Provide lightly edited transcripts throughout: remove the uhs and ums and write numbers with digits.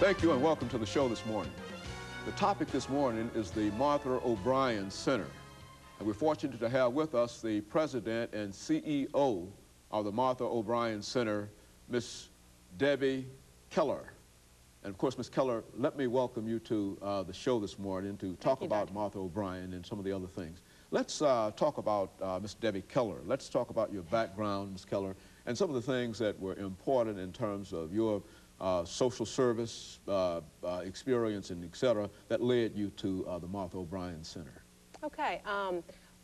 Thank you and welcome to the show this morning. The topic this morning is the Martha O'Brien Center. And we're fortunate to have with us the president and CEO of the Martha O'Brien Center, Miss DKellar. And of course, Ms. Keller, let me welcome you to the show this morning to talk about Martha O'Brien and some of the other things. Let's talk about Ms. DKellar. Let's talk about your background, Ms. Keller, and some of the things that were important in terms of your social service experience and et cetera that led you to the Martha O'Brien Center. Okay.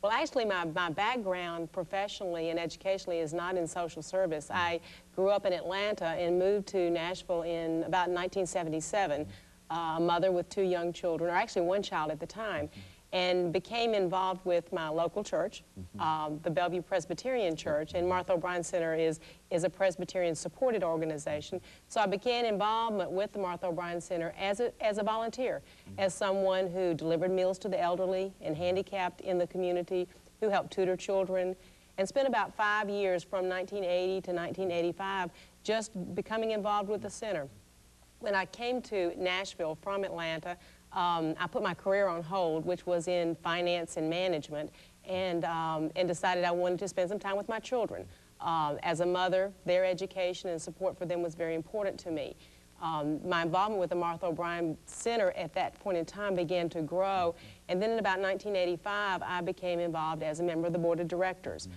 Well, actually, my background professionally and educationally is not in social service. I grew up in Atlanta and moved to Nashville in about 1977, a mother with 2 young children, or actually 1 child at the time, and became involved with my local church, the Bellevue Presbyterian Church, and Martha O'Brien Center is a Presbyterian-supported organization. So I began involvement with the Martha O'Brien Center as a volunteer, as someone who delivered meals to the elderly and handicapped in the community, who helped tutor children, and spent about 5 years from 1980 to 1985 just becoming involved with the center. When I came to Nashville from Atlanta, I put my career on hold, which was in finance and management, and decided I wanted to spend some time with my children. As a mother, their education and support for them was very important to me. My involvement with the Martha O'Brien Center at that point in time began to grow, and then in about 1985, I became involved as a member of the board of directors.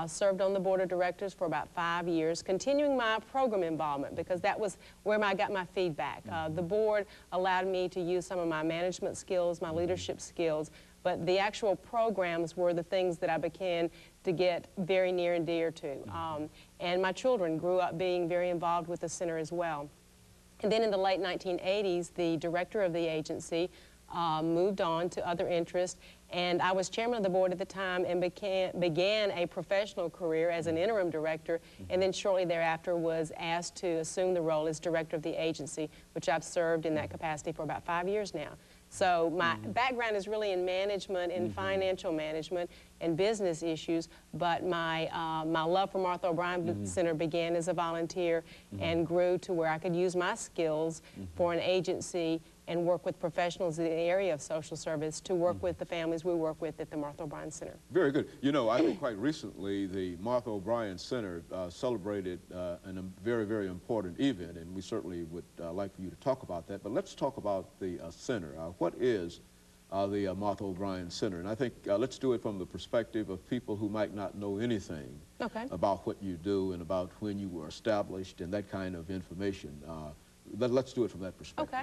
Served on the board of directors for about 5 years, continuing my program involvement because that was where I got my feedback. The board allowed me to use some of my management skills, my leadership skills, but the actual programs were the things that I began to get very near and dear to. And my children grew up being very involved with the center as well. And then in the late 1980s, the director of the agency moved on to other interests, and I was chairman of the board at the time and began a professional career as an interim director, and then shortly thereafter was asked to assume the role as director of the agency, which I've served in that capacity for about 5 years now. So my background is really in management, in financial management and business issues, but my love for Martha O'Brien Center began as a volunteer and grew to where I could use my skills for an agency and work with professionals in the area of social service to work with the families we work with at the Martha O'Brien Center. Very good. You know, I think quite recently the Martha O'Brien Center celebrated a very, very important event, and we certainly would like for you to talk about that. But let's talk about the center. What is the Martha O'Brien Center? And I think let's do it from the perspective of people who might not know anything about what you do and about when you were established and that kind of information. Let's do it from that perspective.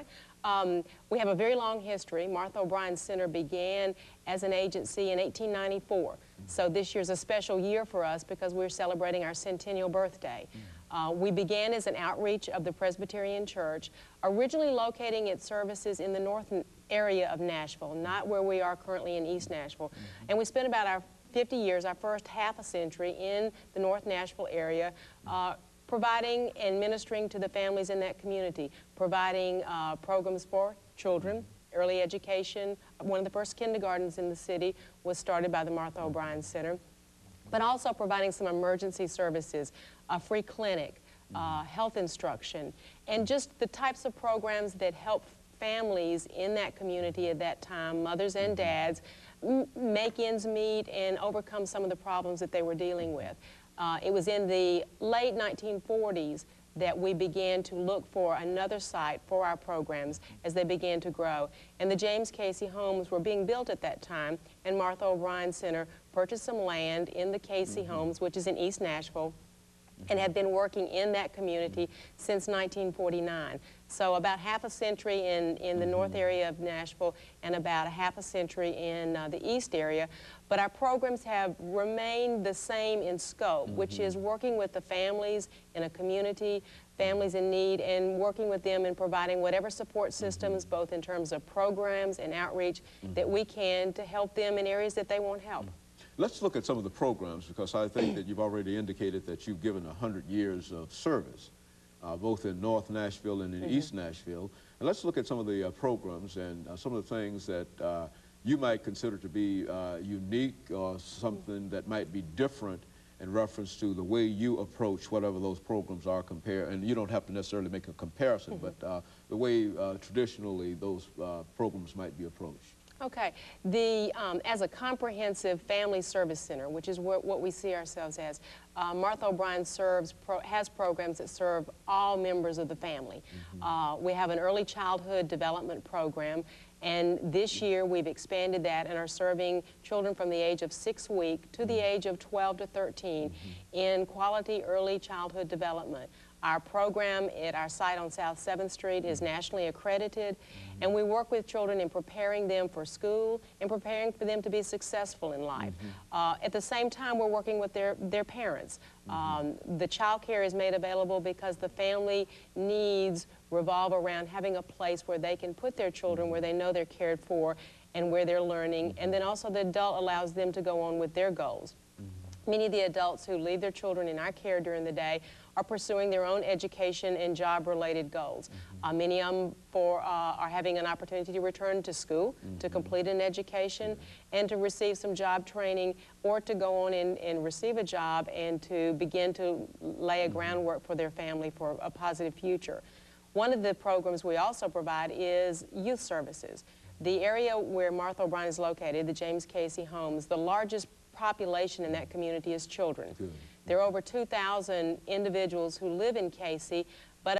Okay. We have a very long history. Martha O'Brien Center began as an agency in 1894. So this year's a special year for us because we're celebrating our centennial birthday. We began as an outreach of the Presbyterian Church, originally locating its services in the north area of Nashville, not where we are currently in East Nashville. And we spent about our 50 years, our first half a century in the North Nashville area, providing and ministering to the families in that community, providing programs for children, early education. One of the first kindergartens in the city was started by the Martha O'Brien Center, but also providing some emergency services, a free clinic, health instruction, and just the types of programs that help families in that community at that time, mothers and dads, make ends meet and overcome some of the problems that they were dealing with. It was in the late 1940s that we began to look for another site for our programs as they began to grow. And the James Casey homes were being built at that time, and Martha O'Brien Center purchased some land in the Casey homes, which is in East Nashville, and have been working in that community since 1949. So about half a century in the north area of Nashville and about a half a century in the east area. But our programs have remained the same in scope, which is working with the families in a community, families in need, and working with them and providing whatever support systems, both in terms of programs and outreach, that we can to help them in areas that they want help. Let's look at some of the programs, because I think that you've already indicated that you've given 100 years of service, both in North Nashville and in East Nashville. And let's look at some of the programs and some of the things that you might consider to be unique or something that might be different in reference to the way you approach whatever those programs are compared, and you don't have to necessarily make a comparison, but the way traditionally those programs might be approached. Okay. As a comprehensive family service center, which is what we see ourselves as, Martha O'Brien has programs that serve all members of the family. We have an early childhood development program, and this year we've expanded that and are serving children from the age of 6 weeks to the age of 12 to 13 in quality early childhood development. Our program at our site on South 7th Street is nationally accredited, and we work with children in preparing them for school and preparing for them to be successful in life. At the same time, we're working with their parents. The child care is made available because the family needs revolve around having a place where they can put their children, where they know they're cared for and where they're learning, and then also the adult allows them to go on with their goals. Many of the adults who leave their children in our care during the day are pursuing their own education and job-related goals. Many of them are having an opportunity to return to school, to complete an education, and to receive some job training, or to go on and receive a job and to begin to lay a groundwork for their family for a positive future. One of the programs we also provide is youth services. The area where Martha O'Brien is located, the James Casey Homes, the largest population in that community is children. Good. There are over 2,000 individuals who live in Casey, but